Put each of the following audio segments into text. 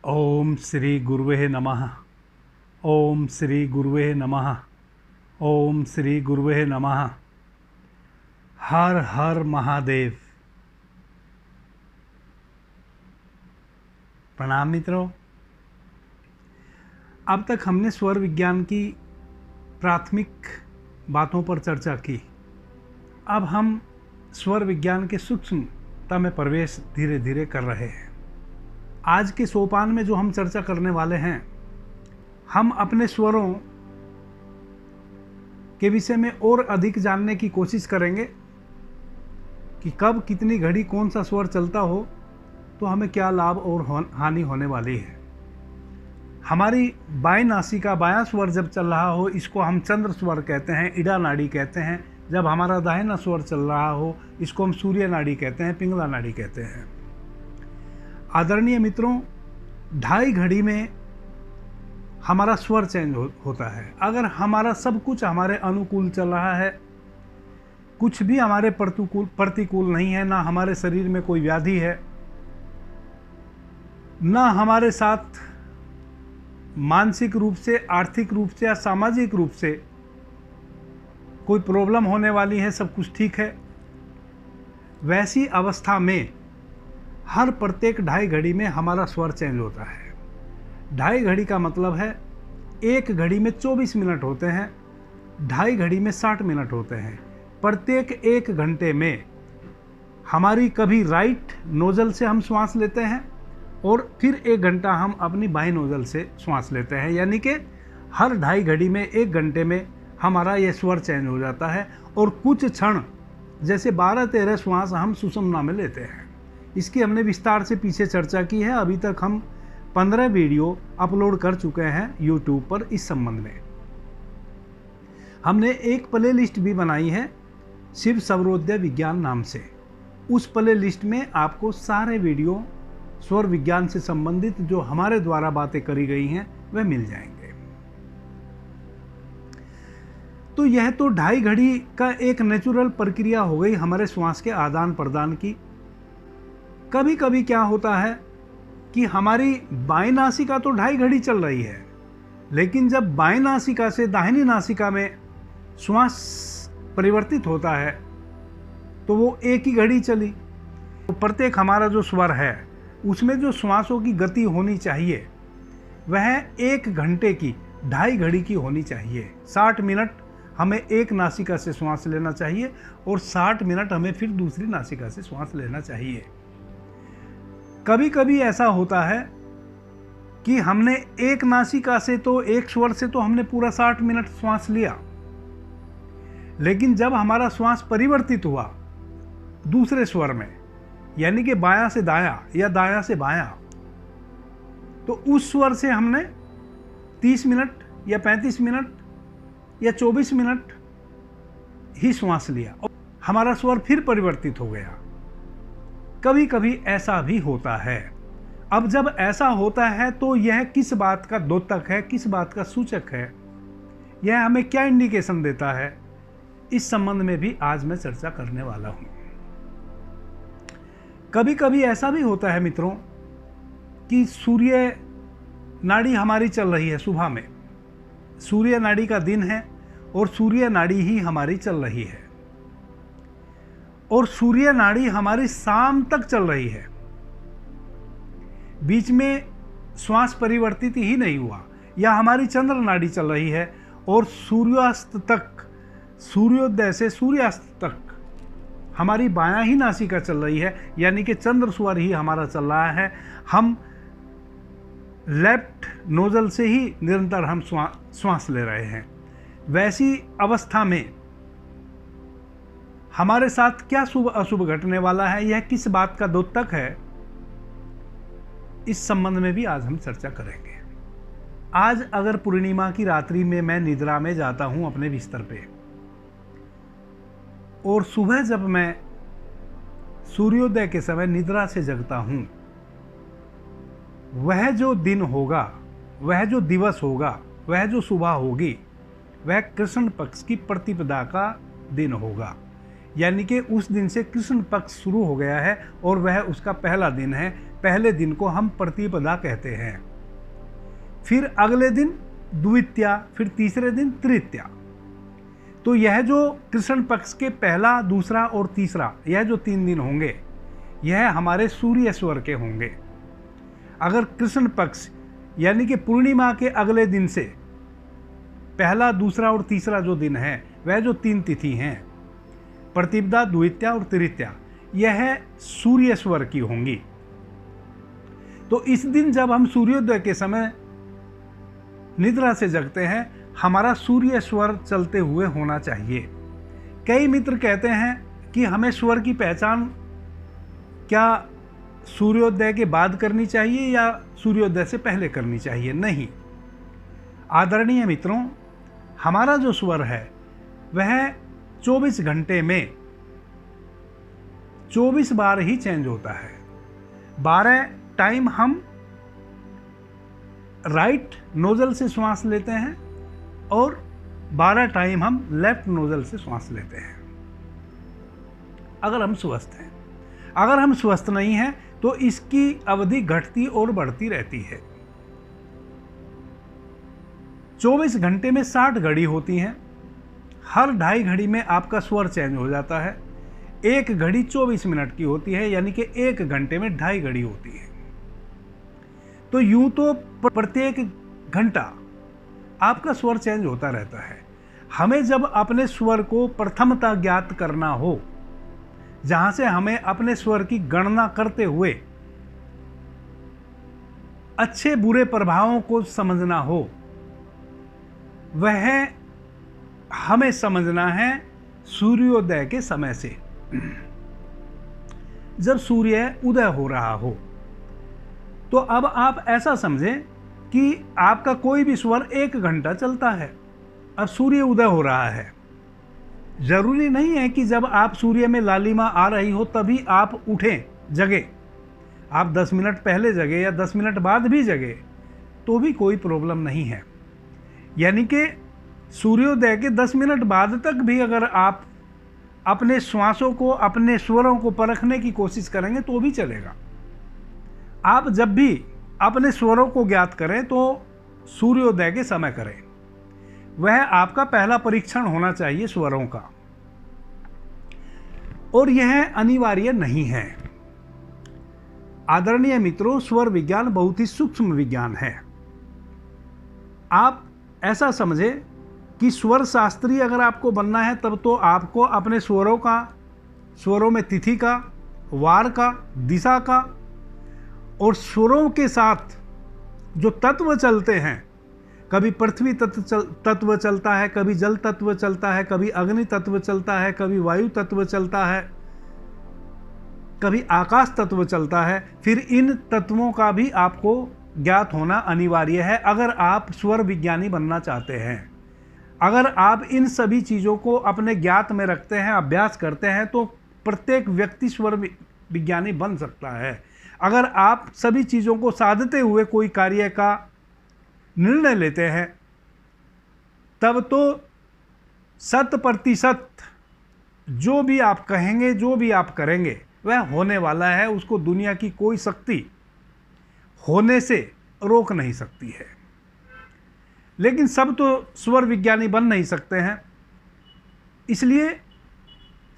ओम श्री गुरुवे नमः। ओम श्री गुरुवे नमः। ओम श्री गुरुवे नमः। हर हर महादेव। प्रणाम मित्रों। अब तक हमने स्वर विज्ञान की प्राथमिक बातों पर चर्चा की। अब हम स्वर विज्ञान के सूक्ष्मता में प्रवेश धीरे धीरे कर रहे हैं। आज के सोपान में जो हम चर्चा करने वाले हैं, हम अपने स्वरों के विषय में और अधिक जानने की कोशिश करेंगे कि कब कितनी घड़ी कौन सा स्वर चलता हो तो हमें क्या लाभ और हानि होने वाली है। हमारी बाएं नासिका बायां स्वर जब चल रहा हो, इसको हम चंद्र स्वर कहते हैं, इड़ा नाड़ी कहते हैं। जब हमारा दाहिना स्वर चल रहा हो, इसको हम सूर्य नाड़ी कहते हैं, पिंगला नाड़ी कहते हैं। आदरणीय मित्रों, 2.5 घड़ी में हमारा स्वर चेंज होता है। अगर हमारा सब कुछ हमारे अनुकूल चल रहा है, कुछ भी हमारे प्रतिकूल नहीं है, ना हमारे शरीर में कोई व्याधि है, ना हमारे साथ मानसिक रूप से, आर्थिक रूप से या सामाजिक रूप से कोई प्रॉब्लम होने वाली है, सब कुछ ठीक है, वैसी अवस्था में हर प्रत्येक 2.5 घड़ी में हमारा स्वर चेंज होता है। 2.5 घड़ी का मतलब है 1 घड़ी में 24 मिनट होते हैं, 2.5 घड़ी में 60 मिनट होते हैं। प्रत्येक 1 घंटे में हमारी कभी राइट नोजल से हम श्वास लेते हैं और फिर 1 घंटा हम अपनी बाएं नोजल से श्वास लेते हैं। यानी कि हर 2.5 घड़ी में 1 घंटे में हमारा ये स्वर चेंज हो जाता है। और कुछ क्षण जैसे 12-13 श्वास हम सुषुम्ना में लेते हैं। इसकी हमने विस्तार से पीछे चर्चा की है। अभी तक हम 15 वीडियो अपलोड कर चुके हैं यूट्यूब पर इस संबंध में। हमने एक प्ले लिस्ट भी बनाई है शिव सर्वोदय विज्ञान नाम से। उस प्ले लिस्ट में आपको सारे वीडियो स्वर विज्ञान से संबंधित जो हमारे द्वारा बातें करी गई हैं वह मिल जाएंगे। तो यह तो 2.5 घड़ी का एक नेचुरल प्रक्रिया हो गई हमारे श्वास के आदान प्रदान की। कभी कभी क्या होता है कि हमारी बाएं नासिका तो 2.5 घड़ी चल रही है, लेकिन जब बाएं नासिका से दाहिनी नासिका में श्वास परिवर्तित होता है तो वो 1 ही घड़ी चली। तो प्रत्येक हमारा जो स्वर है उसमें जो श्वासों की गति होनी चाहिए वह 1 घंटे की 2.5 घड़ी की होनी चाहिए। 60 मिनट हमें एक नासिका से श्वास लेना चाहिए और 60 मिनट हमें फिर दूसरी नासिका से श्वास लेना चाहिए। कभी कभी ऐसा होता है कि हमने एक नासिका से तो एक स्वर से तो हमने पूरा 60 मिनट श्वास लिया, लेकिन जब हमारा श्वास परिवर्तित हुआ दूसरे स्वर में, यानी कि बायां से दायां या दायां से बायां, तो उस स्वर से हमने 30 मिनट या 35 मिनट या 24 मिनट ही श्वास लिया और हमारा स्वर फिर परिवर्तित हो गया। कभी कभी ऐसा भी होता है। अब जब ऐसा होता है तो यह किस बात का द्योतक है, किस बात का सूचक है, यह हमें क्या इंडिकेशन देता है, इस संबंध में भी आज मैं चर्चा करने वाला हूं। कभी कभी ऐसा भी होता है मित्रों कि सूर्य नाड़ी हमारी चल रही है सुबह में, सूर्य नाड़ी का दिन है और सूर्य नाड़ी ही हमारी चल रही है, और सूर्य नाड़ी हमारी शाम तक चल रही है। बीच में श्वास परिवर्तित ही नहीं हुआ, या हमारी चंद्र नाड़ी चल रही है और सूर्यास्त तक, सूर्योदय से सूर्यास्त तक हमारी बायां ही नासिका चल रही है, यानी कि चंद्र स्वर ही हमारा चल रहा है। हम लेफ्ट नोजल से ही निरंतर हम श्वास ले रहे हैं। वैसी अवस्था में हमारे साथ क्या शुभ अशुभ घटने वाला है, यह किस बात का द्योतक है, इस संबंध में भी आज हम चर्चा करेंगे। आज अगर पूर्णिमा की रात्रि में मैं निद्रा में जाता हूं अपने बिस्तर पे, और सुबह जब मैं सूर्योदय के समय निद्रा से जगता हूं, वह जो दिन होगा, वह जो दिवस होगा, वह जो सुबह होगी, वह कृष्ण पक्ष की प्रतिपदा का दिन होगा। यानी कि उस दिन से कृष्ण पक्ष शुरू हो गया है और वह उसका पहला दिन है। पहले दिन को हम प्रतिपदा कहते हैं। फिर अगले दिन द्वितीया, फिर तीसरे दिन तृतीया। तो यह जो कृष्ण पक्ष के पहला, दूसरा और तीसरा, यह जो 3 दिन होंगे, यह हमारे सूर्य स्वर के होंगे। अगर कृष्ण पक्ष यानी कि पूर्णिमा के अगले दिन से पहला, दूसरा और तीसरा जो दिन है, वह जो 3 तिथि हैं, प्रतिपदा, द्वितीया और तृतीया, यह सूर्य स्वर की होंगी। तो इस दिन जब हम सूर्योदय के समय निद्रा से जगते हैं, हमारा सूर्य स्वर चलते हुए होना चाहिए। कई मित्र कहते हैं कि हमें स्वर की पहचान क्या सूर्योदय के बाद करनी चाहिए या सूर्योदय से पहले करनी चाहिए? नहीं आदरणीय मित्रों, हमारा जो स्वर है वह 24 घंटे में 24 बार ही चेंज होता है। 12 टाइम हम राइट नोजल से श्वास लेते हैं और 12 टाइम हम लेफ्ट नोजल से श्वास लेते हैं, अगर हम स्वस्थ हैं। अगर हम स्वस्थ नहीं हैं तो इसकी अवधि घटती और बढ़ती रहती है। 24 घंटे में 60 घड़ी होती हैं। हर 2.5 घड़ी में आपका स्वर चेंज हो जाता है। एक घड़ी 24 मिनट की होती है, यानी कि 1 घंटे में 2.5 घड़ी होती है। तो यूं तो प्रत्येक घंटा आपका स्वर चेंज होता रहता है। हमें जब अपने स्वर को प्रथमता ज्ञात करना हो, जहां से हमें अपने स्वर की गणना करते हुए अच्छे बुरे प्रभावों को समझना हो, वह हमें समझना है सूर्योदय के समय से। जब सूर्य उदय हो रहा हो, तो अब आप ऐसा समझें कि आपका कोई भी स्वर 1 घंटा चलता है। अब सूर्य उदय हो रहा है, जरूरी नहीं है कि जब आप सूर्य में लालिमा आ रही हो तभी आप उठें, जगे। आप 10 मिनट पहले जगे या 10 मिनट बाद भी जगे तो भी कोई प्रॉब्लम नहीं है। यानी कि सूर्योदय के 10 मिनट बाद तक भी अगर आप अपने श्वासों को, अपने स्वरों को परखने की कोशिश करेंगे तो भी चलेगा। आप जब भी अपने स्वरों को ज्ञात करें तो सूर्योदय के समय करें। वह आपका पहला परीक्षण होना चाहिए स्वरों का, और यह अनिवार्य नहीं है। आदरणीय मित्रों, स्वर विज्ञान बहुत ही सूक्ष्म विज्ञान है। आप ऐसा समझे कि स्वर शास्त्री अगर आपको बनना है तब तो आपको अपने स्वरों में तिथि का, वार का, दिशा का और स्वरों के साथ जो तत्व चलते हैं, कभी पृथ्वी तत्व चलता है, कभी जल तत्व चलता है, कभी अग्नि तत्व चलता है, कभी वायु तत्व चलता है, कभी आकाश तत्व चलता है। फिर इन तत्वों का भी आपको ज्ञात होना अनिवार्य है अगर आप स्वर विज्ञानी बनना चाहते हैं। अगर आप इन सभी चीज़ों को अपने ज्ञात में रखते हैं, अभ्यास करते हैं, तो प्रत्येक व्यक्ति स्वर विज्ञानी बन सकता है। अगर आप सभी चीज़ों को साधते हुए कोई कार्य का निर्णय लेते हैं, तब तो 100% जो भी आप कहेंगे, जो भी आप करेंगे, वह होने वाला है। उसको दुनिया की कोई शक्ति होने से रोक नहीं सकती है। लेकिन सब तो स्वर विज्ञानी बन नहीं सकते हैं, इसलिए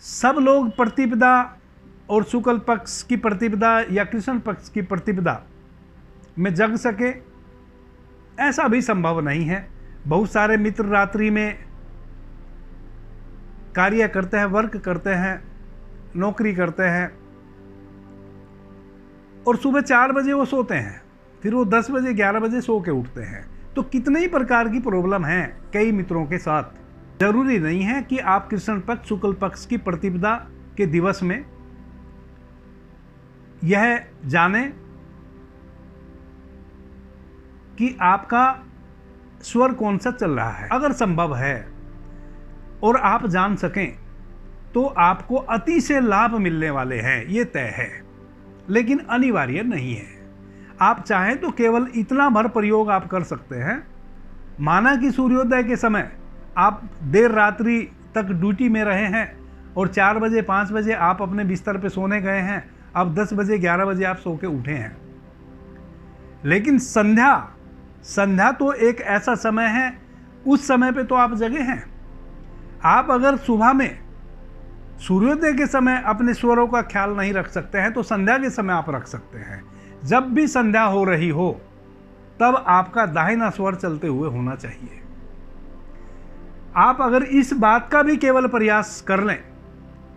सब लोग प्रतिपदा और शुक्ल पक्ष की प्रतिपदा या कृष्ण पक्ष की प्रतिपदा में जग सके, ऐसा भी संभव नहीं है। बहुत सारे मित्र रात्रि में कार्य करते हैं, वर्क करते हैं, नौकरी करते हैं और सुबह 4 बजे वो सोते हैं, फिर वो 10 बजे 11 बजे सो के उठते हैं। तो कितने ही प्रकार की प्रॉब्लम है कई मित्रों के साथ। जरूरी नहीं है कि आप कृष्ण पक्ष, शुक्ल पक्ष की प्रतिपदा के दिवस में यह जाने कि आपका स्वर कौन सा चल रहा है। अगर संभव है और आप जान सकें तो आपको अति से लाभ मिलने वाले हैं, ये तय है, लेकिन अनिवार्य नहीं है। आप चाहें तो केवल इतना भर प्रयोग आप कर सकते हैं। माना कि सूर्योदय के समय आप देर रात्रि तक ड्यूटी में रहे हैं और 4 बजे 5 बजे आप अपने बिस्तर पे सोने गए हैं, अब 10 बजे 11 बजे आप सो के उठे हैं। लेकिन संध्या तो एक ऐसा समय है, उस समय पे तो आप जगे हैं। आप अगर सुबह में सूर्योदय के समय अपने स्वरों का ख्याल नहीं रख सकते हैं तो संध्या के समय आप रख सकते हैं। जब भी संध्या हो रही हो तब आपका दाहिना स्वर चलते हुए होना चाहिए। आप अगर इस बात का भी केवल प्रयास कर लें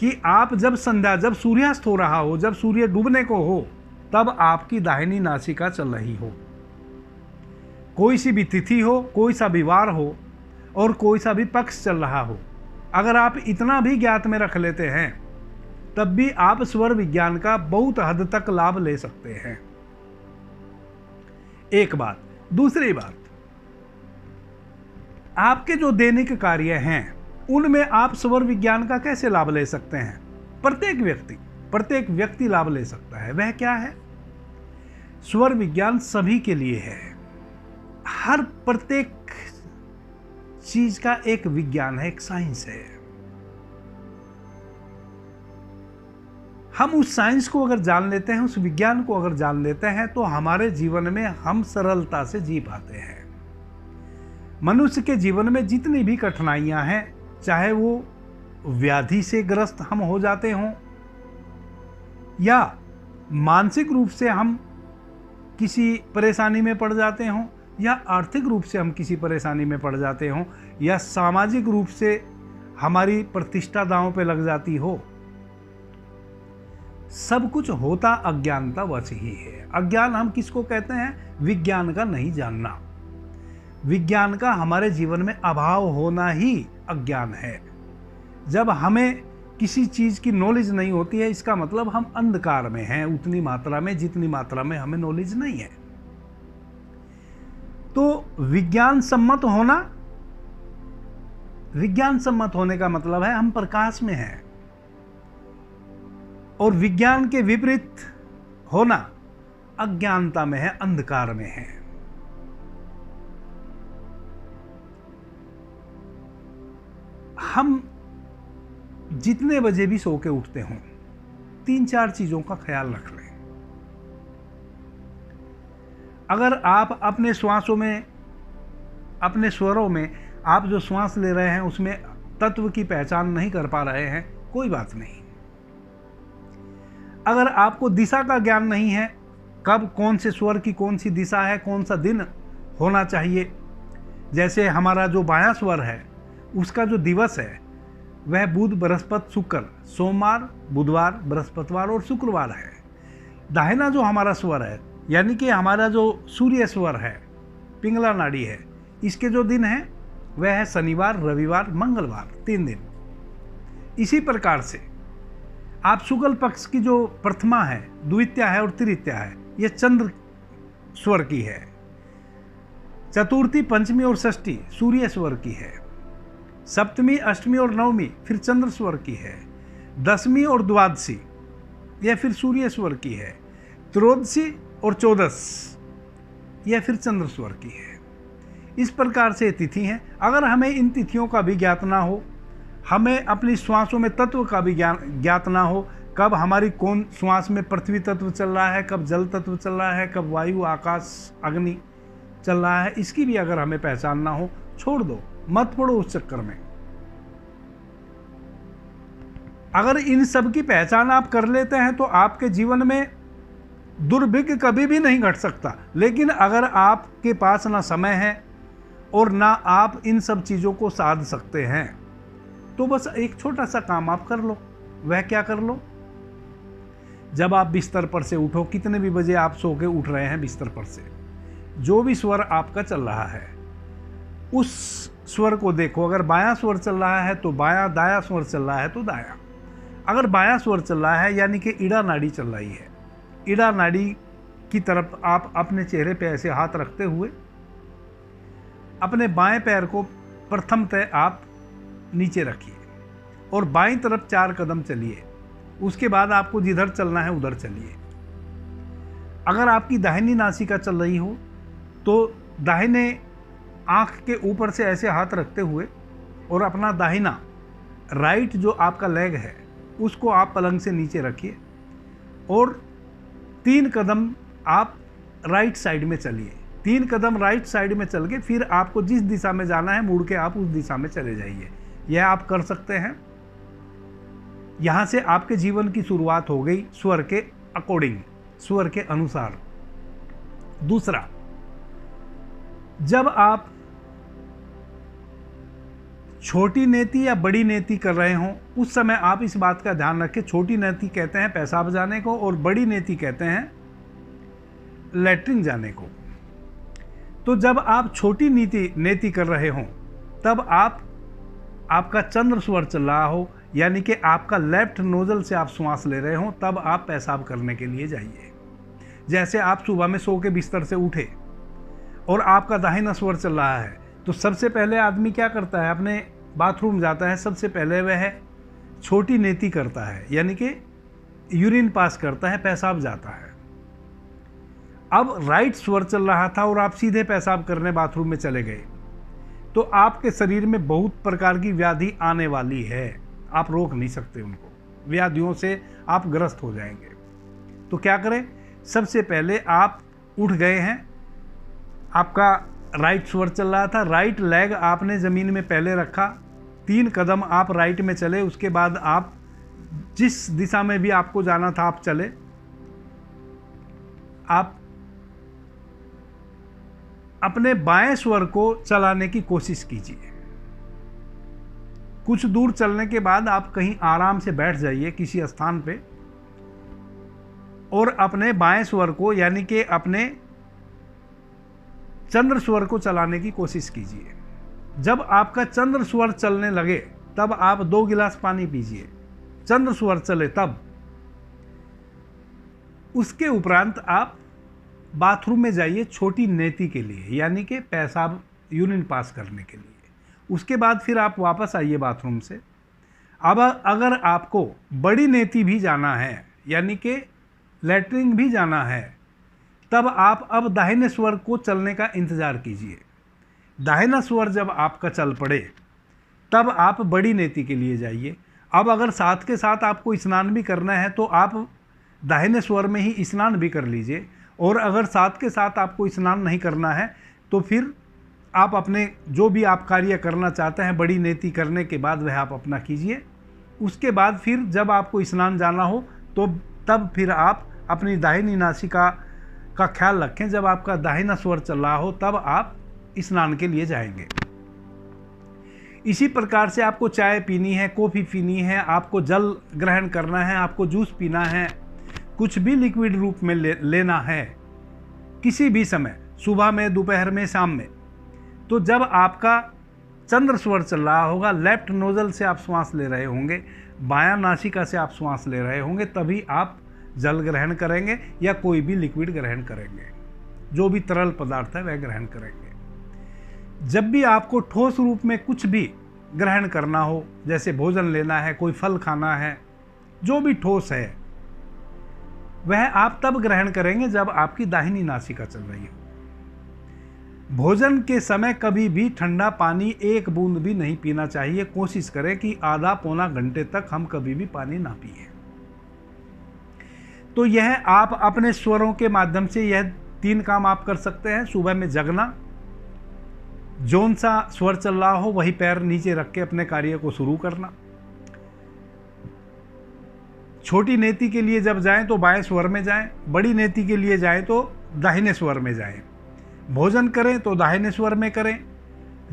कि आप जब सूर्यास्त हो रहा हो, जब सूर्य डूबने को हो, तब आपकी दाहिनी नासिका चल रही हो। कोई सी भी तिथि हो, कोई सा भी वार हो और कोई सा भी पक्ष चल रहा हो, अगर आप इतना भी ज्ञात में रख लेते हैं तब भी आप स्वर विज्ञान का बहुत हद तक लाभ ले सकते हैं। एक बात। दूसरी बात, आपके जो दैनिक कार्य हैं उनमें आप स्वर विज्ञान का कैसे लाभ ले सकते हैं? प्रत्येक व्यक्ति लाभ ले सकता है। वह क्या है? स्वर विज्ञान सभी के लिए है। हर प्रत्येक चीज का एक विज्ञान है, एक साइंस है। हम उस साइंस को अगर जान लेते हैं, उस विज्ञान को अगर जान लेते हैं तो हमारे जीवन में हम सरलता से जी पाते हैं। मनुष्य के जीवन में जितनी भी कठिनाइयां हैं, चाहे वो व्याधि से ग्रस्त हम हो जाते हों या मानसिक रूप से हम किसी परेशानी में पड़ जाते हों या आर्थिक रूप से हम किसी परेशानी में पड़ जाते हों या सामाजिक रूप से हमारी प्रतिष्ठा दांव पे लग जाती हो, सब कुछ होता अज्ञानतावश ही है। अज्ञान हम किसको कहते हैं? विज्ञान का नहीं जानना। विज्ञान का हमारे जीवन में अभाव होना ही अज्ञान है। जब हमें किसी चीज की नॉलेज नहीं होती है, इसका मतलब हम अंधकार में हैं उतनी मात्रा में जितनी मात्रा में हमें नॉलेज नहीं है। तो विज्ञान सम्मत होने का मतलब है हम प्रकाश में हैं, और विज्ञान के विपरीत होना अज्ञानता में है, अंधकार में है। हम जितने बजे भी सो के उठते हों, 3-4 चीजों का ख्याल रख लें। अगर आप अपने श्वासों में, अपने स्वरों में आप जो श्वास ले रहे हैं उसमें तत्व की पहचान नहीं कर पा रहे हैं, कोई बात नहीं। अगर आपको दिशा का ज्ञान नहीं है, कब कौन से स्वर की कौन सी दिशा है, कौन सा दिन होना चाहिए, जैसे हमारा जो बायां स्वर है उसका जो दिवस है वह बुध, बृहस्पति, शुक्र, सोमवार, बुधवार, बृहस्पतिवार और शुक्रवार है। दाहिना जो हमारा स्वर है, यानी कि हमारा जो सूर्य स्वर है, पिंगला नाड़ी है, इसके जो दिन है वह है शनिवार, रविवार, मंगलवार, 3 दिन। इसी प्रकार से आप शुक्ल पक्ष की जो प्रथमा है, द्वितीया है और तृतीया है, यह चंद्र स्वर की है। चतुर्थी, पंचमी और षष्ठी सूर्य स्वर की है। सप्तमी, अष्टमी और नवमी फिर चंद्र स्वर की है। दसवीं और द्वादशी यह फिर सूर्य स्वर की है। त्रयोदशी और चौदस यह फिर चंद्र स्वर की है। इस प्रकार से तिथि हैं। अगर हमें इन तिथियों का भी ज्ञात ना हो, हमें अपनी श्वासों में तत्व का भी ज्ञात ना हो, कब हमारी कौन श्वास में पृथ्वी तत्व चल रहा है, कब जल तत्व चल रहा है, कब वायु, आकाश, अग्नि चल रहा है, इसकी भी अगर हमें पहचान ना हो, छोड़ दो, मत पड़ो उस चक्कर में। अगर इन सब की पहचान आप कर लेते हैं तो आपके जीवन में दुर्भिक्ष कभी भी नहीं घट सकता। लेकिन अगर आपके पास ना समय है और ना आप इन सब चीज़ों को साध सकते हैं, तो बस एक छोटा सा काम आप कर लो। वह क्या कर लो? जब आप बिस्तर पर से उठो, कितने भी बजे आप सो के उठ रहे हैं बिस्तर पर से, जो भी स्वर आपका चल रहा है उस स्वर को देखो। अगर बायां स्वर चल रहा है तो बायां, दायां स्वर चल रहा है तो दायां। अगर बायां स्वर चल रहा है यानी कि ईड़ा नाड़ी चल रही है, ईड़ा नाड़ी की तरफ आप अपने चेहरे पे ऐसे हाथ रखते हुए अपने बाएं पैर को प्रथमतः आप नीचे रखिए और बाईं तरफ 4 कदम चलिए। उसके बाद आपको जिधर चलना है उधर चलिए। अगर आपकी दाहिनी नासिका चल रही हो तो दाहिने आंख के ऊपर से ऐसे हाथ रखते हुए और अपना दाहिना राइट जो आपका लेग है उसको आप पलंग से नीचे रखिए और 3 कदम आप राइट साइड में चलिए। 3 कदम राइट साइड में चल के फिर आपको जिस दिशा में जाना है मुड़ के आप उस दिशा में चले जाइए। यह आप कर सकते हैं। यहाँ से आपके जीवन की शुरुआत हो गई स्वर के अकॉर्डिंग, स्वर के अनुसार। दूसरा, जब आप छोटी नेति या बड़ी नेति कर रहे हों उस समय आप इस बात का ध्यान रखें, छोटी नेति कहते हैं पेशाब जाने को और बड़ी नेति कहते हैं लैट्रिन जाने को। तो जब आप छोटी नेति कर रहे हों तब आपका चंद्र स्वर चल रहा हो, यानी कि आपका लेफ्ट नोजल से आप श्वास ले रहे हों, तब आप पेशाब करने के लिए जाइए। जैसे आप सुबह में सो के बिस्तर से उठे और आपका दाहिना स्वर चल रहा है तो सबसे पहले आदमी क्या करता है, अपने बाथरूम जाता है। सबसे पहले वह छोटी नेति करता है, यानी कि यूरिन पास करता है, पेशाब जाता है। अब राइट स्वर चल रहा था और आप सीधे पेशाब करने बाथरूम में चले गए तो आपके शरीर में बहुत प्रकार की व्याधि आने वाली है, आप रोक नहीं सकते उनको। व्याधियों से आप ग्रस्त हो जाएंगे। तो क्या करें, सबसे पहले आप उठ गए हैं, आपका राइट स्वर चल रहा था, राइट लेग आपने ज़मीन में पहले रखा, 3 कदम आप राइट में चले, उसके बाद आप जिस दिशा में भी आपको जाना था आप चले। आप अपने बाएं स्वर को चलाने की कोशिश कीजिए। कुछ दूर चलने के बाद आप कहीं आराम से बैठ जाइए किसी स्थान पे और अपने बाएं स्वर को, यानी कि अपने चंद्र स्वर को चलाने की कोशिश कीजिए। जब आपका चंद्र स्वर चलने लगे तब आप 2 गिलास पानी पीजिए, चंद्र स्वर चले तब। उसके उपरांत आप बाथरूम में जाइए छोटी नेति के लिए, यानी कि पेशाब यूरिन पास करने के लिए। उसके बाद फिर आप वापस आइए बाथरूम से। अब अगर आपको बड़ी नेति भी जाना है, यानी कि लैट्रिन भी जाना है, तब आप अब दाहिने स्वर को चलने का इंतज़ार कीजिए। दाहिना स्वर जब आपका चल पड़े तब आप बड़ी नेति के लिए जाइए। अब अगर साथ के साथ आपको स्नान भी करना है तो आप दाहिने स्वर में ही स्नान भी कर लीजिए, और अगर साथ के साथ आपको स्नान नहीं करना है तो फिर आप अपने जो भी आप कार्य करना चाहते हैं बड़ी नेति करने के बाद वह आप अपना कीजिए। उसके बाद फिर जब आपको स्नान जाना हो तो तब फिर आप अपनी दाहिनी नासिका का ख्याल रखें। जब आपका दाहिना स्वर चल रहा हो तब आप स्नान के लिए जाएंगे। इसी प्रकार से आपको चाय पीनी है, कॉफ़ी पीनी है, आपको जल ग्रहण करना है, आपको जूस पीना है, कुछ भी लिक्विड रूप में लेना है किसी भी समय, सुबह में, दोपहर में, शाम में, तो जब आपका चंद्र स्वर चल रहा होगा, लेफ्ट नोजल से आप श्वास ले रहे होंगे, बायां नासिका से आप श्वास ले रहे होंगे, तभी आप जल ग्रहण करेंगे या कोई भी लिक्विड ग्रहण करेंगे, जो भी तरल पदार्थ है वह ग्रहण करेंगे। जब भी आपको ठोस रूप में कुछ भी ग्रहण करना हो, जैसे भोजन लेना है, कोई फल खाना है, जो भी ठोस है वह आप तब ग्रहण करेंगे जब आपकी दाहिनी नासिका चल रही हो। भोजन के समय कभी भी ठंडा पानी 1 बूंद भी नहीं पीना चाहिए। कोशिश करें कि आधा पौना घंटे तक हम कभी भी पानी ना पिए। तो यह आप अपने स्वरों के माध्यम से यह 3 काम आप कर सकते हैं। सुबह में जगना, जौन सा स्वर चल रहा हो वही पैर नीचे रख के अपने कार्य को शुरू करना। छोटी नेति के लिए जब जाएं तो बाएं स्वर में जाएं, बड़ी नेति के लिए जाएं तो दाहिने स्वर में जाएं। भोजन करें तो दाहिने स्वर में करें,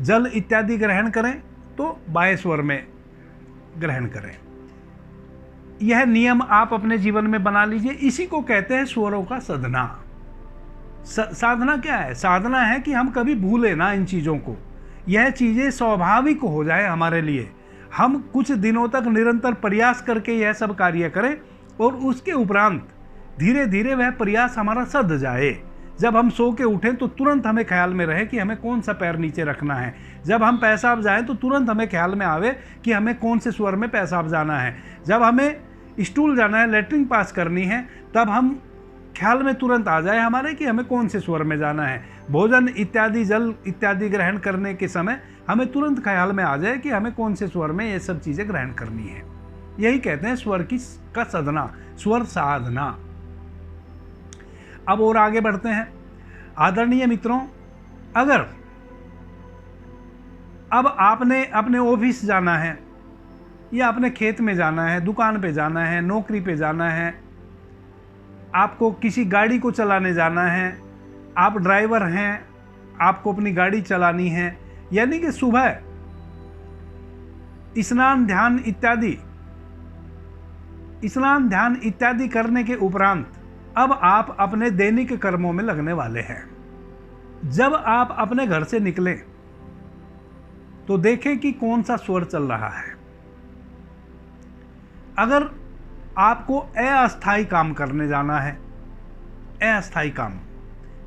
जल इत्यादि ग्रहण करें तो बाएं स्वर में ग्रहण करें। यह नियम आप अपने जीवन में बना लीजिए। इसी को कहते हैं स्वरों का साधना। साधना क्या है? साधना है कि हम कभी भूलें ना इन चीज़ों को, यह चीज़ें स्वाभाविक हो जाए हमारे लिए। हम कुछ दिनों तक निरंतर प्रयास करके यह सब कार्य करें और उसके उपरांत धीरे धीरे वह प्रयास हमारा सध जाए। जब हम सो के उठें तो तुरंत हमें ख्याल में रहे कि हमें कौन सा पैर नीचे रखना है। जब हम पेशाब जाएं तो तुरंत हमें ख्याल में आवे कि हमें कौन से स्वर में पेशाब जाना है। जब हमें स्टूल जाना है, लेटरिन पास करनी है, तब हम ख्याल में तुरंत आ जाए हमारे कि हमें कौन से स्वर में जाना है। भोजन इत्यादि, जल इत्यादि ग्रहण करने के समय हमें तुरंत ख्याल में आ जाए कि हमें कौन से स्वर में ये सब चीजें ग्रहण करनी है। यही कहते हैं स्वर का सदना, स्वर साधना। अब और आगे बढ़ते हैं। आदरणीय मित्रों, अगर अब आपने अपने ऑफिस जाना है या अपने खेत में जाना है, दुकान पे जाना है, नौकरी पे जाना है, आपको किसी गाड़ी को चलाने जाना है, आप ड्राइवर हैं, आपको अपनी गाड़ी चलानी है, यानी कि सुबह स्नान ध्यान इत्यादि करने के उपरांत अब आप अपने दैनिक कर्मों में लगने वाले हैं। जब आप अपने घर से निकलें तो देखें कि कौन सा स्वर चल रहा है। अगर आपको अस्थायी काम करने जाना है, अस्थायी काम,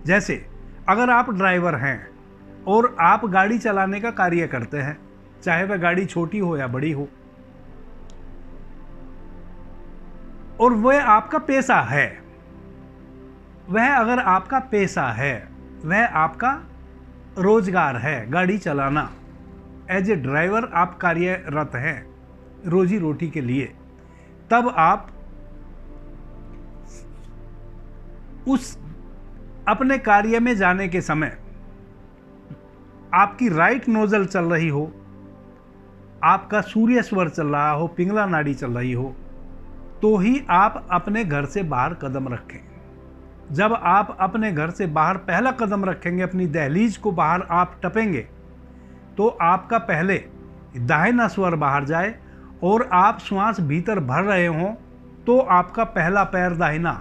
जैसे अगर आप ड्राइवर हैं और आप गाड़ी चलाने का कार्य करते हैं, चाहे वह गाड़ी छोटी हो या बड़ी हो, और वह आपका पेशा है, वह अगर आपका पेशा है, वह आपका रोजगार है, गाड़ी चलाना, एज ए ड्राइवर आप कार्यरत हैं रोजी रोटी के लिए, तब आप उस अपने कार्य में जाने के समय आपकी राइट नोजल चल रही हो, आपका सूर्य स्वर चल रहा हो, पिंगला नाड़ी चल रही हो, तो ही आप अपने घर से बाहर कदम रखें। जब आप अपने घर से बाहर पहला कदम रखेंगे, अपनी दहलीज को बाहर आप टपेंगे, तो आपका पहले दाहिना स्वर बाहर जाए और आप श्वास भीतर भर रहे हों तो आपका पहला पैर दाहिना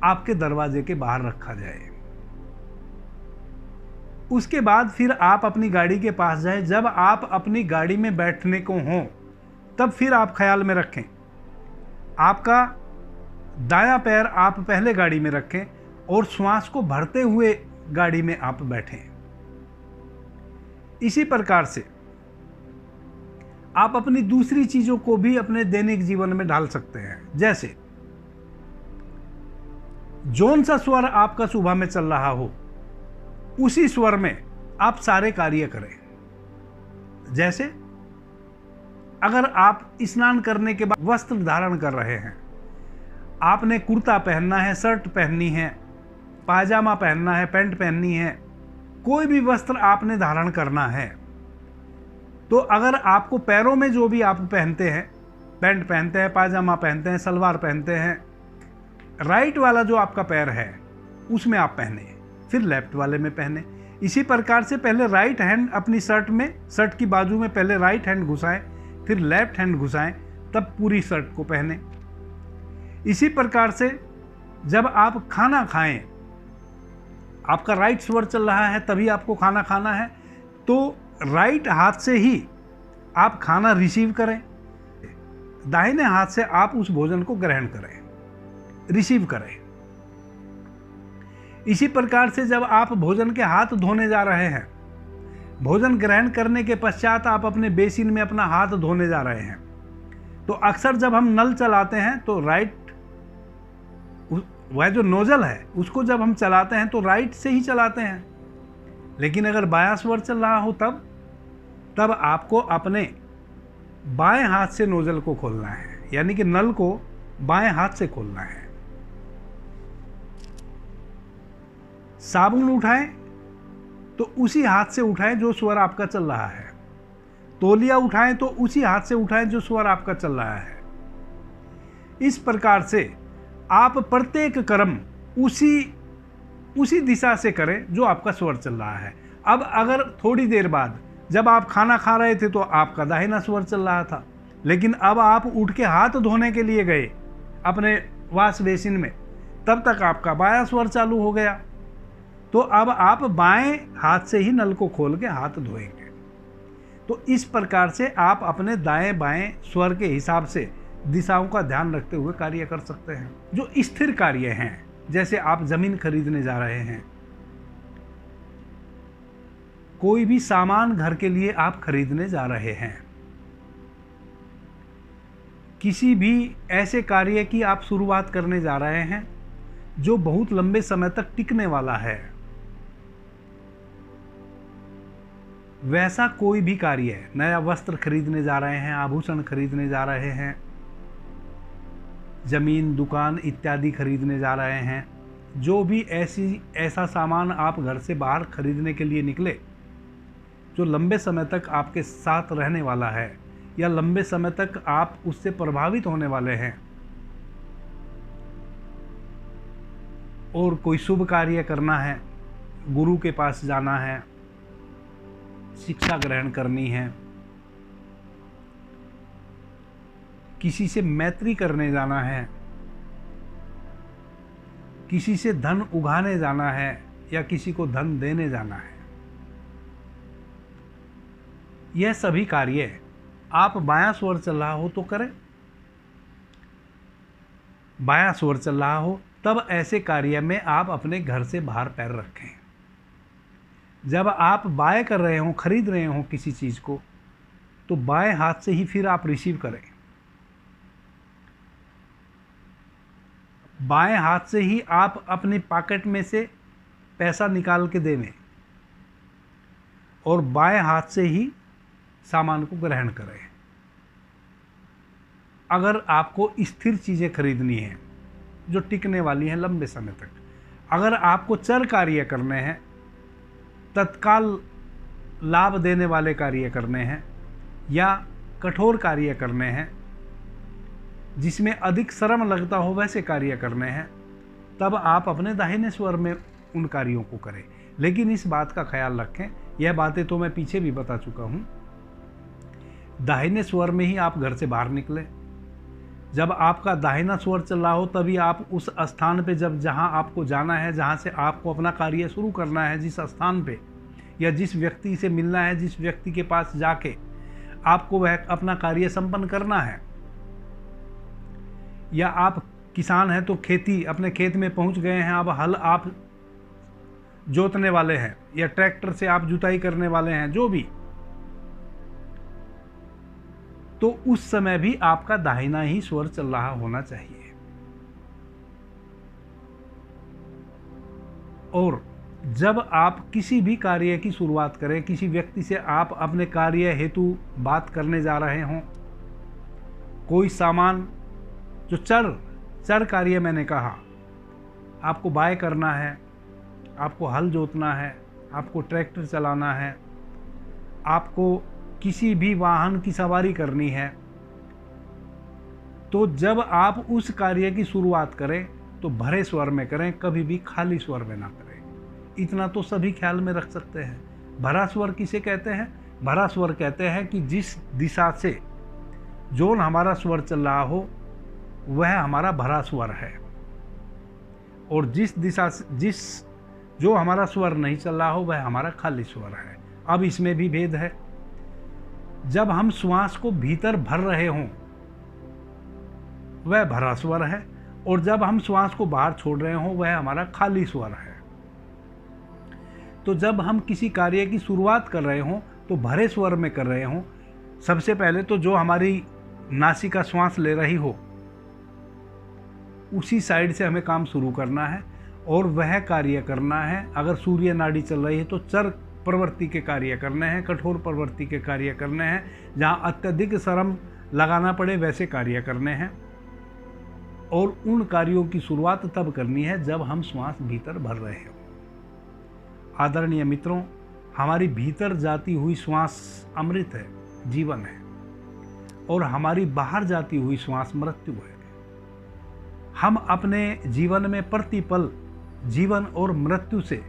आपके दरवाजे के बाहर रखा जाए। उसके बाद फिर आप अपनी गाड़ी के पास जाए। जब आप अपनी गाड़ी में बैठने को हों तब फिर आप ख्याल में रखें, आपका दायां पैर आप पहले गाड़ी में रखें और श्वास को भरते हुए गाड़ी में आप बैठें। इसी प्रकार से आप अपनी दूसरी चीजों को भी अपने दैनिक जीवन में डाल सकते हैं। जैसे जौन सा स्वर आपका सुबह में चल रहा हो, उसी स्वर में आप सारे कार्य करें। जैसे अगर आप स्नान करने के बाद वस्त्र धारण कर रहे हैं, आपने कुर्ता पहनना है, शर्ट पहननी है, पायजामा पहनना है, पैंट पहननी है, कोई भी वस्त्र आपने धारण करना है, तो अगर आपको पैरों में जो भी आप पहनते हैं, पैंट पहनते हैं, पायजामा पहनते हैं, सलवार पहनते हैं, राइट वाला जो आपका पैर है उसमें आप पहने, फिर लेफ्ट वाले में पहने। इसी प्रकार से पहले राइट हैंड अपनी शर्ट में, शर्ट की बाजू में पहले राइट हैंड घुसाएं, फिर लेफ्ट हैंड घुसाएं, तब पूरी शर्ट को पहने। इसी प्रकार से जब आप खाना खाएं, आपका राइट स्वर चल रहा है तभी आपको खाना खाना है, तो राइट हाथ से ही आप खाना रिसीव करें, दाहिने हाथ से आप उस भोजन को ग्रहण करें, रिसीव करें। इसी प्रकार से जब आप भोजन के हाथ धोने जा रहे हैं, भोजन ग्रहण करने के पश्चात आप अपने बेसिन में अपना हाथ धोने जा रहे हैं, तो अक्सर जब हम नल चलाते हैं तो राइट, वह जो नोजल है उसको जब हम चलाते हैं तो राइट से ही चलाते हैं। लेकिन अगर बायां स्वर चल रहा हो तब आपको अपने बाएं हाथ से नोजल को खोलना है, यानी कि नल को बाएं हाथ से खोलना है। साबुन उठाएं तो उसी हाथ से उठाएं जो स्वर आपका चल रहा है। तौलिया उठाएं तो उसी हाथ से उठाएं जो स्वर आपका चल रहा है। इस प्रकार से आप प्रत्येक कर्म उसी दिशा से करें जो आपका स्वर चल रहा है। अब अगर थोड़ी देर बाद जब आप खाना खा रहे थे तो आपका दाहिना स्वर चल रहा था, लेकिन अब आप उठ के हाथ धोने के लिए गए अपने वाश बेसिन में, तब तक आपका बायां स्वर चालू हो गया, तो अब आप बाएं हाथ से ही नल को खोल के हाथ धोएंगे। तो इस प्रकार से आप अपने दाएं बाएं स्वर के हिसाब से दिशाओं का ध्यान रखते हुए कार्य कर सकते हैं। जो स्थिर कार्य हैं, जैसे आप जमीन खरीदने जा रहे हैं, कोई भी सामान घर के लिए आप खरीदने जा रहे हैं, किसी भी ऐसे कार्य की आप शुरुआत करने जा रहे हैं जो बहुत लंबे समय तक टिकने वाला है, वैसा कोई भी कार्य है। नया वस्त्र खरीदने जा रहे हैं, आभूषण खरीदने जा रहे हैं, जमीन दुकान इत्यादि खरीदने जा रहे हैं, जो भी ऐसा सामान आप घर से बाहर खरीदने के लिए निकले जो लंबे समय तक आपके साथ रहने वाला है या लंबे समय तक आप उससे प्रभावित होने वाले हैं, और कोई शुभ कार्य करना है, गुरु के पास जाना है, शिक्षा ग्रहण करनी है, किसी से मैत्री करने जाना है, किसी से धन उगाने जाना है या किसी को धन देने जाना है, यह सभी कार्य आप बायां स्वर चल रहा हो तो करें। बायां स्वर चल रहा हो तब ऐसे कार्य में आप अपने घर से बाहर पैर रखें। जब आप बाएं कर रहे हो, खरीद रहे हो किसी चीज को, तो बाएं हाथ से ही फिर आप रिसीव करें। बाएं हाथ से ही आप अपने पॉकेट में से पैसा निकाल के देवें और बाएं हाथ से ही सामान को ग्रहण करें। अगर आपको स्थिर चीजें खरीदनी है जो टिकने वाली हैं लंबे समय तक, अगर आपको चर कार्य करने हैं, तत्काल लाभ देने वाले कार्य करने हैं या कठोर कार्य करने हैं जिसमें अधिक श्रम लगता हो, वैसे कार्य करने हैं, तब आप अपने दाहिने स्वर में उन कार्यों को करें। लेकिन इस बात का ख्याल रखें, यह बातें तो मैं पीछे भी बता चुका हूं, दाहिने स्वर में ही आप घर से बाहर निकले। जब आपका दाहिना स्वर चल रहा हो तभी आप उस स्थान पे, जहां आपको जाना है, जहां से आपको अपना कार्य शुरू करना है, जिस स्थान पे या जिस व्यक्ति से मिलना है, जिस व्यक्ति के पास जाके आपको वह अपना कार्य संपन्न करना है, या आप किसान हैं तो खेती, अपने खेत में पहुंच गए हैं, अब हल आप जोतने वाले हैं या ट्रैक्टर से आप जुताई करने वाले हैं, जो भी, तो उस समय भी आपका दाहिना ही स्वर चल रहा होना चाहिए। और जब आप किसी भी कार्य की शुरुआत करें, किसी व्यक्ति से आप अपने कार्य हेतु बात करने जा रहे हों, कोई सामान जो चर कार्य मैंने कहा, आपको बाय करना है, आपको हल जोतना है, आपको ट्रैक्टर चलाना है, आपको किसी भी वाहन की सवारी करनी है, तो जब आप उस कार्य की शुरुआत करें तो भरे स्वर में करें, कभी भी खाली स्वर में ना करें। इतना तो सभी ख्याल में रख सकते हैं। भरा स्वर किसे कहते हैं? भरा स्वर कहते हैं कि जिस दिशा से जो हमारा स्वर चल रहा हो वह हमारा भरा स्वर है, और जिस दिशा से जो हमारा स्वर नहीं चल रहा हो वह हमारा खाली स्वर है। अब इसमें भी भेद है। जब हम श्वास को भीतर भर रहे हों वह भरा स्वर है, और जब हम श्वास को बाहर छोड़ रहे हों वह हमारा खाली स्वर है। तो जब हम किसी कार्य की शुरुआत कर रहे हों तो भरे स्वर में कर रहे हों, सबसे पहले तो जो हमारी नासिका श्वास ले रही हो उसी साइड से हमें काम शुरू करना है और वह कार्य करना है। अगर सूर्य नाड़ी चल रही है तो चर प्रवृत्ति के कार्य करने हैं, कठोर प्रवृत्ति के कार्य करने हैं, जहां अत्यधिक श्रम लगाना पड़े वैसे कार्य करने हैं। और उन कार्यों की शुरुआत तब करनी है जब हम श्वास भीतर भर रहे हो। आदरणीय मित्रों, हमारी भीतर जाती हुई श्वास अमृत है, जीवन है, और हमारी बाहर जाती हुई श्वास मृत्यु है। हम अपने जीवन में प्रतिपल जीवन और मृत्यु से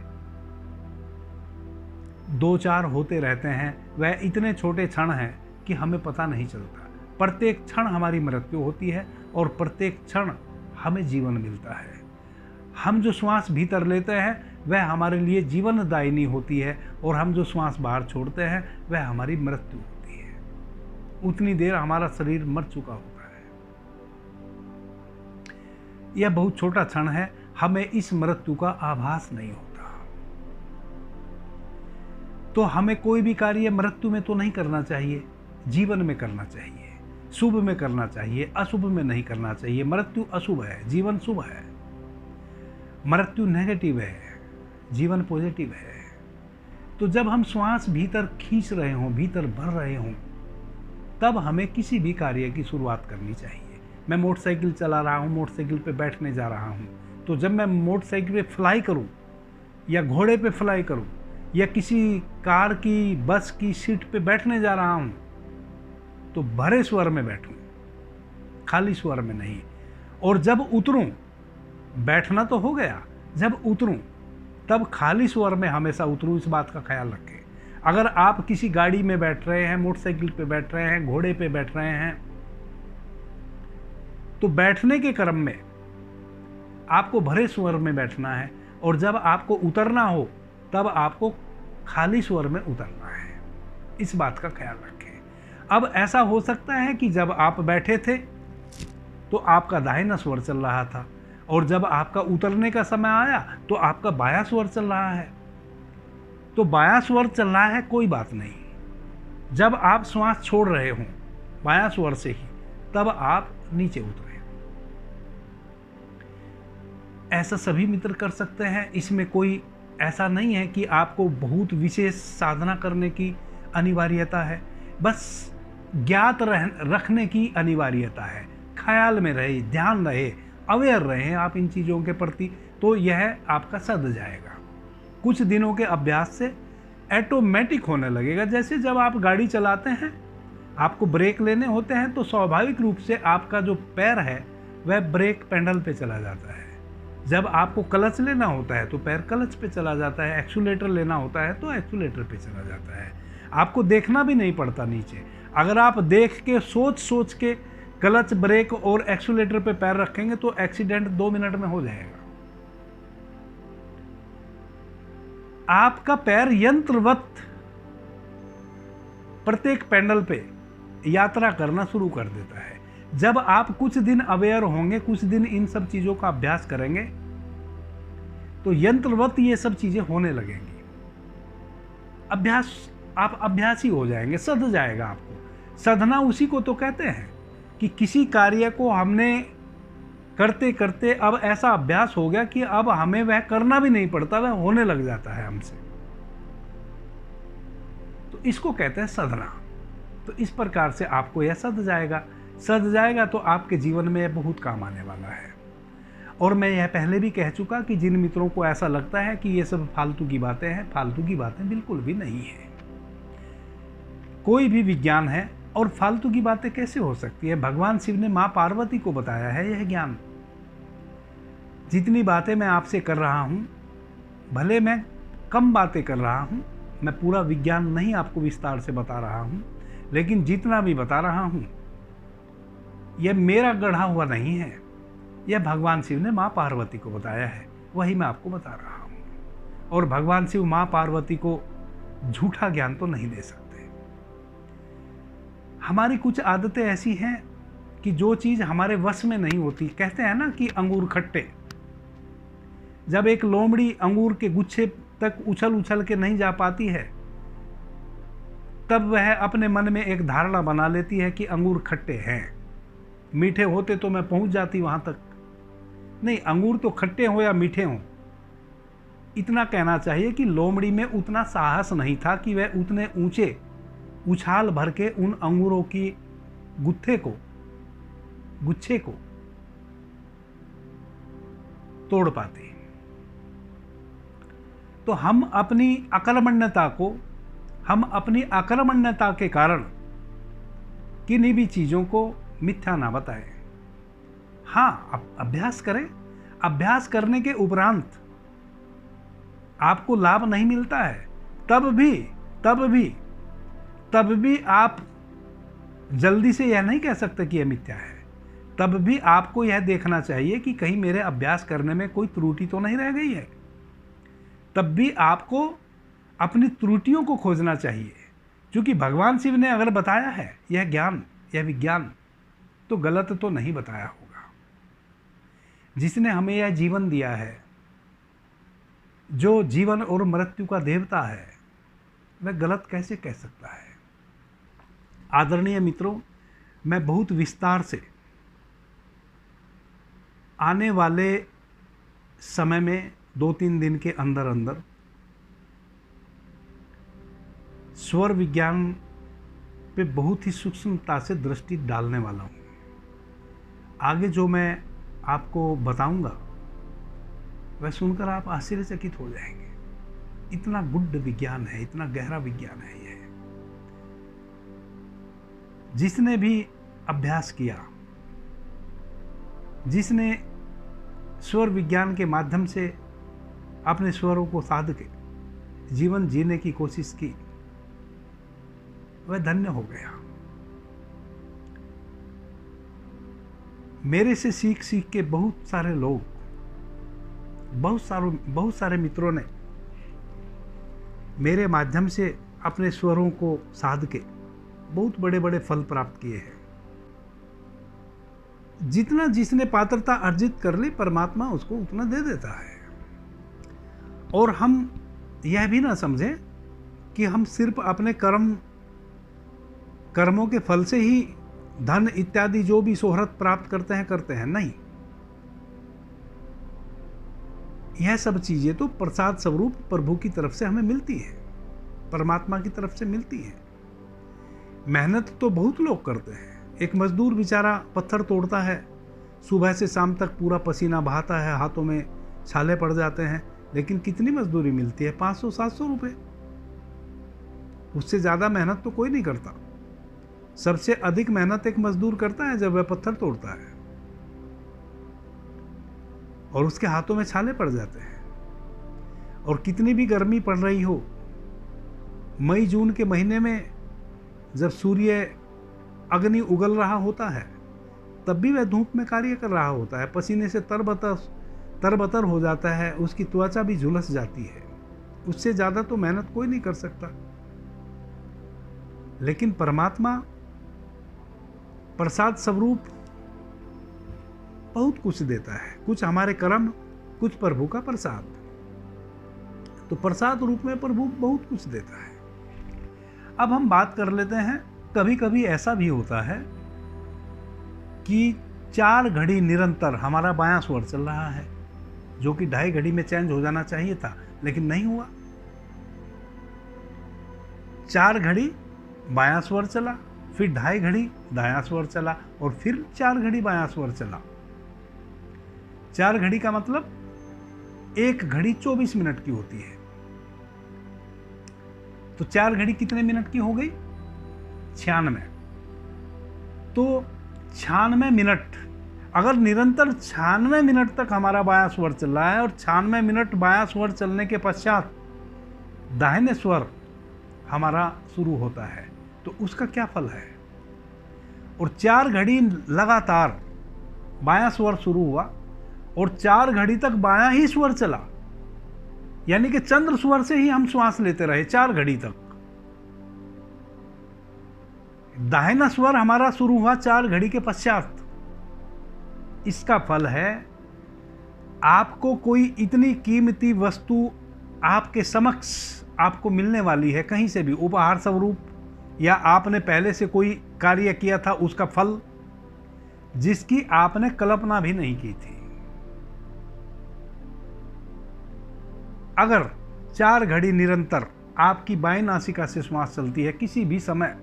दो चार होते रहते हैं। वह इतने छोटे क्षण हैं कि हमें पता नहीं चलता। प्रत्येक क्षण हमारी मृत्यु होती है और प्रत्येक क्षण हमें जीवन मिलता है। हम जो श्वास भीतर लेते हैं वह हमारे लिए जीवनदायिनी होती है, और हम जो श्वास बाहर छोड़ते हैं वह हमारी मृत्यु होती है। उतनी देर हमारा शरीर मर चुका होता है। यह बहुत छोटा क्षण है, हमें इस मृत्यु का आभास नहीं होता। तो हमें कोई भी कार्य मृत्यु में तो नहीं करना चाहिए, जीवन में करना चाहिए, शुभ में करना चाहिए, अशुभ में नहीं करना चाहिए। मृत्यु अशुभ है, जीवन शुभ है। मृत्यु नेगेटिव है, जीवन पॉजिटिव है। तो जब हम श्वास भीतर खींच रहे हों, भीतर भर रहे हों, तब हमें किसी भी कार्य की शुरुआत करनी चाहिए। मैं मोटरसाइकिल चला रहा हूँ, मोटरसाइकिल पे बैठने जा रहा हूँ, तो जब मैं मोटरसाइकिल पे फ्लाई करूँ या घोड़े पे फ्लाई करूँ या किसी कार की, बस की सीट पे बैठने जा रहा हूँ, तो भरे स्वर में बैठूं, खाली स्वर में नहीं। और जब उतरूं, बैठना तो हो गया, जब उतरूं तब खाली स्वर में हमेशा उतरूं, इस बात का ख्याल रखें। अगर आप किसी गाड़ी में बैठ रहे हैं, मोटरसाइकिल पे बैठ रहे हैं, घोड़े पे बैठ रहे हैं, तो बैठने के क्रम में आपको भरे स्वर में बैठना है, और जब आपको उतरना हो तब आपको खाली स्वर में उतरना है। इस बात का ख्याल रखें। अब ऐसा हो सकता है कि जब आप बैठे थे तो आपका दाहिना स्वर चल रहा था, और जब आपका उतरने का समय आया तो आपका बायां स्वर चल रहा है। तो बायां स्वर चल रहा है, कोई बात नहीं। जब आप श्वास छोड़ रहे हों बायां स्वर से ही, तब आप नीचे उतरें। ऐसा सभी मित्र कर सकते हैं। इसमें कोई ऐसा नहीं है कि आपको बहुत विशेष साधना करने की अनिवार्यता है, बस ज्ञात रखने की अनिवार्यता है। ख्याल में रहे, ध्यान रहे, अवेयर रहें आप इन चीज़ों के प्रति, तो यह आपका सध जाएगा। कुछ दिनों के अभ्यास से ऑटोमेटिक होने लगेगा। जैसे जब आप गाड़ी चलाते हैं, आपको ब्रेक लेने होते हैं, तो स्वाभाविक रूप से आपका जो पैर है वह ब्रेक पैडल पे चला जाता है। जब आपको क्लच लेना होता है तो पैर क्लच पे चला जाता है, एक्सीलरेटर लेना होता है तो एक्सीलरेटर पे चला जाता है। आपको देखना भी नहीं पड़ता नीचे। अगर आप देख के सोच के क्लच, ब्रेक और एक्सीलरेटर पे पैर रखेंगे तो एक्सीडेंट 2 मिनट में हो जाएगा। आपका पैर यंत्रवत प्रत्येक पैडल पे यात्रा करना शुरू कर देता है। जब आप कुछ दिन अवेयर होंगे, कुछ दिन इन सब चीजों का अभ्यास करेंगे, तो यंत्रवत ये सब चीजें होने लगेंगी। आप अभ्यासी हो जाएंगे, सध जाएगा आपको। सधना उसी को तो कहते हैं कि किसी कार्य को हमने करते करते अब ऐसा अभ्यास हो गया कि अब हमें वह करना भी नहीं पड़ता, वह होने लग जाता है हमसे। तो इसको कहते हैं सधना। तो इस प्रकार से आपको यह सध जाएगा तो आपके जीवन में यह बहुत काम आने वाला है। और मैं यह पहले भी कह चुका कि जिन मित्रों को ऐसा लगता है कि ये सब फालतू की बातें हैं, फालतू की बातें बिल्कुल भी नहीं है। कोई भी विज्ञान है, और फालतू की बातें कैसे हो सकती है? भगवान शिव ने मां पार्वती को बताया है यह ज्ञान। जितनी बातें मैं आपसे कर रहा हूं, भले मैं कम बातें कर रहा हूं, मैं पूरा विज्ञान नहीं आपको विस्तार से बता रहा हूं, लेकिन जितना भी बता रहा हूं यह मेरा गढ़ा हुआ नहीं है, यह भगवान शिव ने मां पार्वती को बताया है, वही मैं आपको बता रहा हूं। और भगवान शिव मां पार्वती को झूठा ज्ञान तो नहीं दे सकते। हमारी कुछ आदतें ऐसी हैं कि जो चीज हमारे वश में नहीं होती। कहते हैं ना कि अंगूर खट्टे। जब एक लोमड़ी अंगूर के गुच्छे तक उछल के नहीं जा पाती है, तब वह अपने मन में एक धारणा बना लेती है कि अंगूर खट्टे हैं। मीठे होते तो मैं पहुंच जाती वहां तक। नहीं, अंगूर तो खट्टे हो या मीठे हो, इतना कहना चाहिए कि लोमड़ी में उतना साहस नहीं था कि वह उतने ऊंचे उछाल भर के उन अंगूरों की गुच्छे को तोड़ पाते। तो हम अपनी अकर्मण्यता के कारण किन्हीं भी चीजों को मिथ्या ना बताएं। हाँ, अभ्यास करें। अभ्यास करने के उपरांत आपको लाभ नहीं मिलता है, तब भी आप जल्दी से यह नहीं कह सकते कि यह मिथ्या है। तब भी आपको यह देखना चाहिए कि कहीं मेरे अभ्यास करने में कोई त्रुटि तो नहीं रह गई है। तब भी आपको अपनी त्रुटियों को खोजना चाहिए, क्योंकि भगवान शिव ने अगर बताया है यह ज्ञान, यह विज्ञान, तो गलत तो नहीं बताया होगा। जिसने हमें यह जीवन दिया है, जो जीवन और मृत्यु का देवता है, वह गलत कैसे कह सकता है? आदरणीय मित्रों, मैं बहुत विस्तार से आने वाले समय में 2-3 दिन के अंदर अंदर स्वर विज्ञान पे बहुत ही सूक्ष्मता से दृष्टि डालने वाला हूँ। आगे जो मैं आपको बताऊंगा वह सुनकर आप आश्चर्यचकित हो जाएंगे। इतना गुड विज्ञान है, इतना गहरा विज्ञान है यह। जिसने भी अभ्यास किया, जिसने स्वर विज्ञान के माध्यम से अपने स्वरों को साध के जीवन जीने की कोशिश की, वह धन्य हो गया। मेरे से सीख सीख के बहुत सारे लोग, बहुत सारे मित्रों ने मेरे माध्यम से अपने स्वरों को साध के बहुत बड़े बड़े फल प्राप्त किए हैं। जितना जिसने पात्रता अर्जित कर ली, परमात्मा उसको उतना दे देता है। और हम यह भी ना समझें कि हम सिर्फ अपने कर्मों के फल से ही धन इत्यादि जो भी शोहरत प्राप्त करते हैं। नहीं, यह सब चीजें तो प्रसाद स्वरूप प्रभु की तरफ से हमें मिलती है, परमात्मा की तरफ से मिलती है। मेहनत तो बहुत लोग करते हैं। एक मजदूर बेचारा पत्थर तोड़ता है, सुबह से शाम तक पूरा पसीना बहाता है, हाथों में छाले पड़ जाते हैं, लेकिन कितनी मजदूरी मिलती है? 500-700 रुपये। उससे ज़्यादा मेहनत तो कोई नहीं करता। सबसे अधिक मेहनत एक मजदूर करता है जब वह पत्थर तोड़ता है और उसके हाथों में छाले पड़ जाते हैं। और कितनी भी गर्मी पड़ रही हो, मई जून के महीने में जब सूर्य अग्नि उगल रहा होता है, तब भी वह धूप में कार्य कर रहा होता है, पसीने से तरबतर हो जाता है, उसकी त्वचा भी झुलस जाती है। उससे ज़्यादा तो मेहनत कोई नहीं कर सकता। लेकिन परमात्मा प्रसाद स्वरूप बहुत कुछ देता है, कुछ हमारे कर्म, कुछ प्रभु का प्रसाद। तो प्रसाद रूप में प्रभु बहुत कुछ देता है। अब हम बात कर लेते हैं, कभी कभी ऐसा भी होता है कि 4 घड़ी निरंतर हमारा बायां स्वर चल रहा है, जो कि 2.5 घड़ी में चेंज हो जाना चाहिए था, लेकिन नहीं हुआ। 4 घड़ी बायां स्वर चला, फिर 2.5 घड़ी दायां स्वर चला, और फिर 4 घड़ी बायां स्वर चला। 4 घड़ी का मतलब 1 घड़ी 24 मिनट की होती है। तो 4 घड़ी कितने मिनट की हो गई? 96। तो 96 मिनट, अगर निरंतर 96 मिनट तक हमारा बायां स्वर चल रहा है और 96 मिनट बायां स्वर चलने के पश्चात दाहिने स्वर हमारा शुरू होता है, तो उसका क्या फल है? और 4 घड़ी लगातार बायां स्वर शुरू हुआ और 4 घड़ी तक बायां ही स्वर चला, यानी कि चंद्र स्वर से ही हम श्वास लेते रहे 4 घड़ी तक। दाहिना स्वर हमारा शुरू हुआ 4 घड़ी के पश्चात। इसका फल है, आपको कोई इतनी कीमती वस्तु आपके समक्ष आपको मिलने वाली है, कहीं से भी उपहार स्वरूप, या आपने पहले से कोई कार्य किया था उसका फल, जिसकी आपने कल्पना भी नहीं की थी। अगर 4 घड़ी निरंतर आपकी बाईं नासिका से श्वास चलती है किसी भी समय,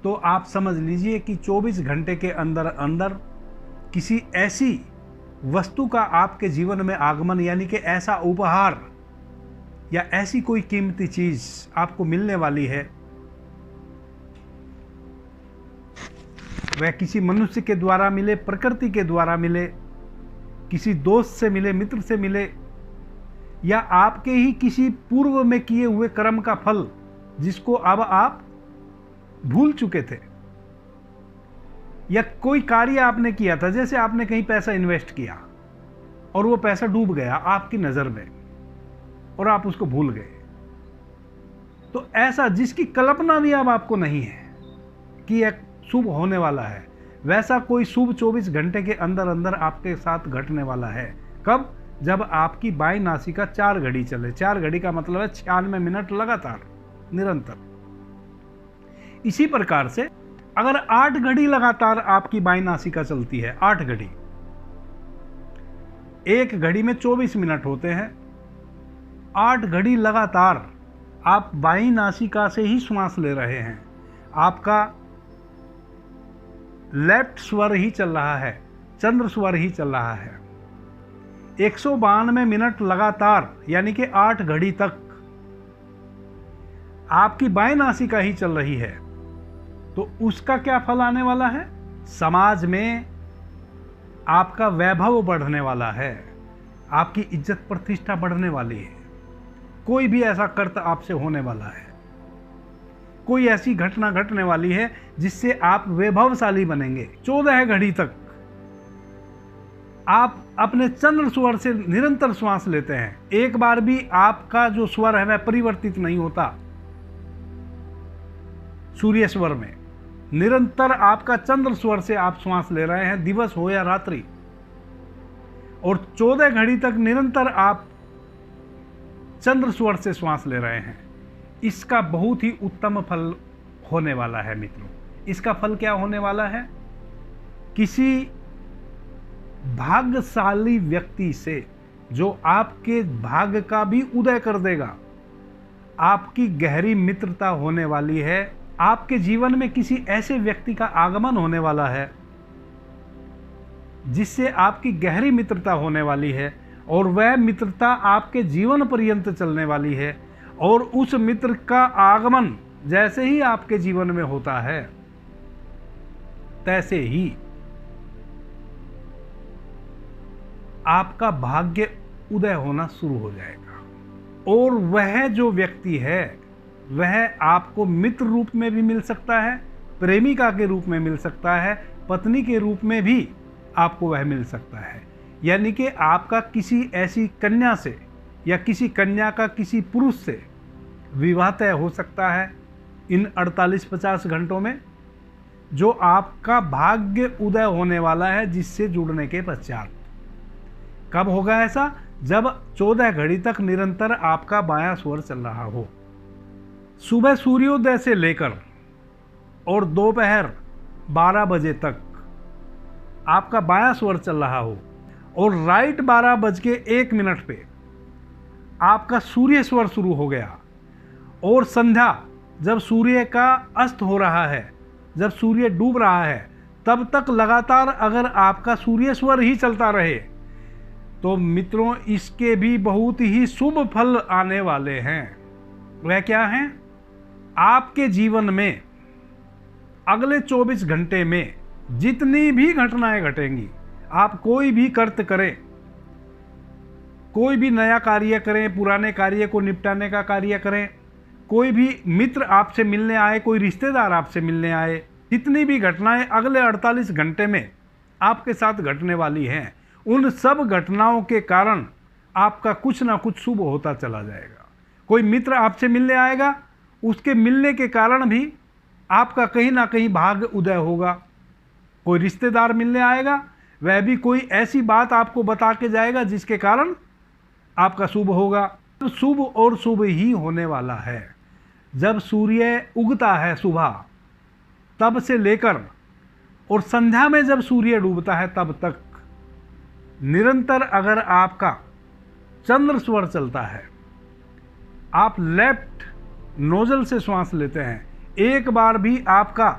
तो आप समझ लीजिए कि 24 घंटे के अंदर अंदर किसी ऐसी वस्तु का आपके जीवन में आगमन, यानी कि ऐसा उपहार या ऐसी कोई कीमती चीज आपको मिलने वाली है। वह किसी मनुष्य के द्वारा मिले, प्रकृति के द्वारा मिले, किसी दोस्त से मिले, मित्र से मिले, या आपके ही किसी पूर्व में किए हुए कर्म का फल, जिसको अब आप भूल चुके थे, या कोई कार्य आपने किया था, जैसे आपने कहीं पैसा इन्वेस्ट किया और वो पैसा डूब गया आपकी नजर में और आप उसको भूल गए। तो ऐसा जिसकी कल्पना भी अब आपको नहीं है कि एक शुभ होने वाला है, वैसा कोई शुभ 24 घंटे के अंदर अंदर आपके साथ घटने वाला है। कब? जब आपकी बाईं नासिका 4 घड़ी चले। 4 घड़ी का मतलब है 96 मिनट लगातार निरंतर। इसी प्रकार से अगर 8 घड़ी लगातार आपकी बाईं नासिका चलती है, 8 घड़ी, एक घड़ी में 24 मिनट होते हैं। 8 घड़ी लगातार आप बाईं नासिका से ही श्वास ले रहे हैं। आपका लेफ्ट स्वर ही चल रहा है, चंद्र स्वर ही चल रहा है। 192 मिनट लगातार यानी कि 8 घड़ी तक आपकी बाएं नासिका ही चल रही है। तो उसका क्या फल आने वाला है? समाज में आपका वैभव बढ़ने वाला है, आपकी इज्जत प्रतिष्ठा बढ़ने वाली है। कोई भी ऐसा कर्त आपसे होने वाला है, कोई ऐसी घटना घटने वाली है जिससे आप वैभवशाली बनेंगे। 14 घड़ी तक आप अपने चंद्र स्वर से निरंतर श्वास लेते हैं। एक बार भी आपका जो स्वर है वह परिवर्तित नहीं होता। सूर्य स्वर में निरंतर आपका चंद्र स्वर से आप श्वास ले रहे हैं, दिवस हो या रात्रि। और 14 घड़ी तक निरंतर आप चंद्र स्वर से श्वास ले रहे हैं। इसका बहुत ही उत्तम फल होने वाला है मित्रों। इसका फल क्या होने वाला है? किसी भाग्यशाली व्यक्ति से जो आपके भाग्य का भी उदय कर देगा, आपकी गहरी मित्रता होने वाली है। आपके जीवन में किसी ऐसे व्यक्ति का आगमन होने वाला है जिससे आपकी गहरी मित्रता होने वाली है, और वह मित्रता आपके जीवन पर्यंत चलने वाली है। और उस मित्र का आगमन जैसे ही आपके जीवन में होता है, तैसे ही आपका भाग्य उदय होना शुरू हो जाएगा। और वह जो व्यक्ति है वह आपको मित्र रूप में भी मिल सकता है, प्रेमिका के रूप में मिल सकता है, पत्नी के रूप में भी आपको वह मिल सकता है। यानी कि आपका किसी ऐसी कन्या से या किसी कन्या का किसी पुरुष से विवाह तय हो सकता है इन 48-50 घंटों में, जो आपका भाग्य उदय होने वाला है जिससे जुड़ने के पश्चात। कब होगा ऐसा? जब 14 घड़ी तक निरंतर आपका बायां स्वर चल रहा हो। सुबह सूर्योदय से लेकर और दोपहर 12 बजे तक आपका बायां स्वर चल रहा हो, और राइट 12:01 पे आपका सूर्य स्वर शुरू हो गया, और संध्या जब सूर्य का अस्त हो रहा है, जब सूर्य डूब रहा है, तब तक लगातार अगर आपका सूर्य स्वर ही चलता रहे तो मित्रों इसके भी बहुत ही शुभ फल आने वाले हैं। वह क्या हैं? आपके जीवन में अगले 24 घंटे में जितनी भी घटनाएं घटेंगी, आप कोई भी कर्त करें, कोई भी नया कार्य करें, पुराने कार्य को निपटाने का कार्य करें, कोई भी मित्र आपसे मिलने आए, कोई रिश्तेदार आपसे मिलने आए, जितनी भी घटनाएं अगले 48 घंटे में आपके साथ घटने वाली हैं, उन सब घटनाओं के कारण आपका कुछ ना कुछ शुभ होता चला जाएगा। कोई मित्र आपसे मिलने आएगा, उसके मिलने के कारण भी आपका कहीं ना कहीं भाग्य उदय होगा। कोई रिश्तेदार मिलने आएगा, वह भी कोई ऐसी बात आपको बता के जाएगा जिसके कारण आपका शुभ होगा। तो शुभ और शुभ ही होने वाला है। जब सूर्य उगता है सुबह, तब से लेकर और संध्या में जब सूर्य डूबता है तब तक निरंतर अगर आपका चंद्र स्वर चलता है, आप लेफ्ट नोजल से श्वास लेते हैं, एक बार भी आपका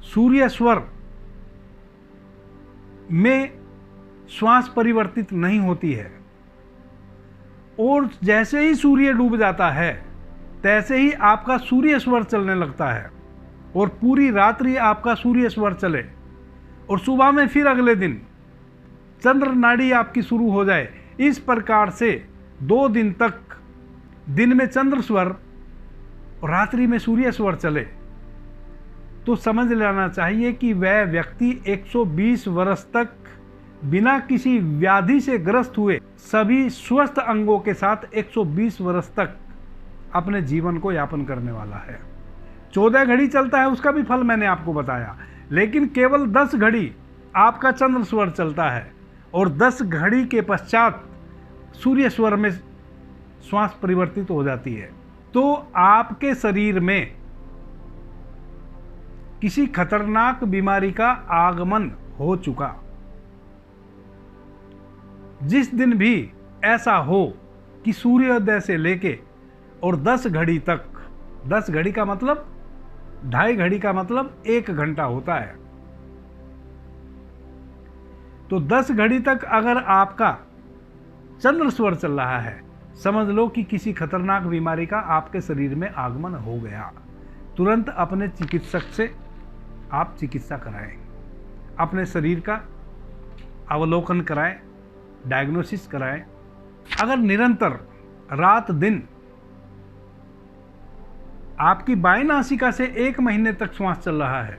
सूर्य स्वर में श्वास परिवर्तित नहीं होती है, और जैसे ही सूर्य डूब जाता है तैसे ही आपका सूर्य स्वर चलने लगता है, और पूरी रात्रि आपका सूर्य स्वर चले, और सुबह में फिर अगले दिन चंद्र नाड़ी आपकी शुरू हो जाए। इस प्रकार से 2 दिन तक दिन में चंद्र स्वर और रात्रि में सूर्य स्वर चले, तो समझ लेना चाहिए कि वह व्यक्ति 120 वर्ष तक बिना किसी व्याधि से ग्रस्त हुए सभी स्वस्थ अंगों के साथ 120 वर्ष तक अपने जीवन को यापन करने वाला है। 14 घड़ी चलता है, उसका भी फल मैंने आपको बताया, लेकिन केवल 10 घड़ी आपका चंद्र स्वर चलता है, और 10 घड़ी के पश्चात सूर्य स्वर में श्वास परिवर्तित हो जाती है। तो आपके शरीर में किसी खतरनाक बीमारी का आगमन हो चुका, जिस दिन भी ऐसा हो कि सूर्योदय से लेके और 10 घड़ी तक, 10 घड़ी का मतलब 2.5 घड़ी का मतलब 1 घंटा होता है, तो 10 घड़ी तक अगर आपका चंद्र स्वर चल रहा है, समझ लो कि किसी खतरनाक बीमारी का आपके शरीर में आगमन हो गया। तुरंत अपने चिकित्सक से आप चिकित्सा कराएं, अपने शरीर का अवलोकन कराएं, डायग्नोसिस कराएं। अगर निरंतर रात दिन आपकी बाएं नासिका से 1 महीने तक श्वास चल रहा है,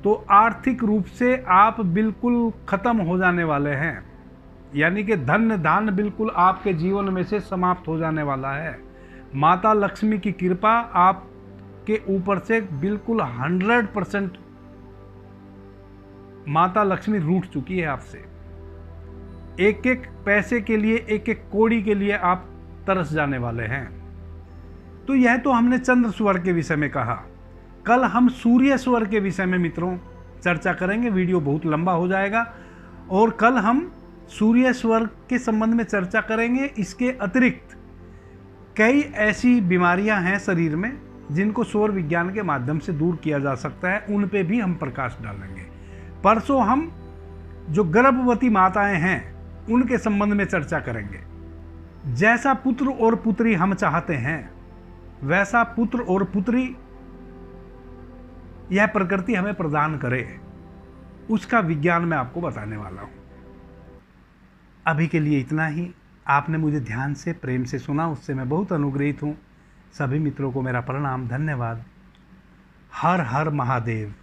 तो आर्थिक रूप से आप बिल्कुल खत्म हो जाने वाले हैं, यानी कि धन धान बिल्कुल आपके जीवन में से समाप्त हो जाने वाला है। माता लक्ष्मी की कृपा आपके ऊपर से बिल्कुल 100% माता लक्ष्मी रूठ चुकी है आपसे। एक एक पैसे के लिए, एक एक कौड़ी के लिए आप तरस जाने वाले हैं। तो यह तो हमने चंद्र स्वर के विषय में कहा। कल हम सूर्य स्वर के विषय में मित्रों चर्चा करेंगे, वीडियो बहुत लंबा हो जाएगा, और कल हम सूर्य स्वर के संबंध में चर्चा करेंगे। इसके अतिरिक्त कई ऐसी बीमारियां हैं शरीर में जिनको सौर विज्ञान के माध्यम से दूर किया जा सकता है, उन पे भी हम प्रकाश डालेंगे। परसों हम जो गर्भवती माताएं हैं उनके संबंध में चर्चा करेंगे। जैसा पुत्र और पुत्री हम चाहते हैं, वैसा पुत्र और पुत्री यह प्रकृति हमें प्रदान करे, उसका विज्ञान मैं आपको बताने वाला हूं। अभी के लिए इतना ही। आपने मुझे ध्यान से, प्रेम से सुना, उससे मैं बहुत अनुग्रहित हूं। सभी मित्रों को मेरा प्रणाम, धन्यवाद। हर हर महादेव।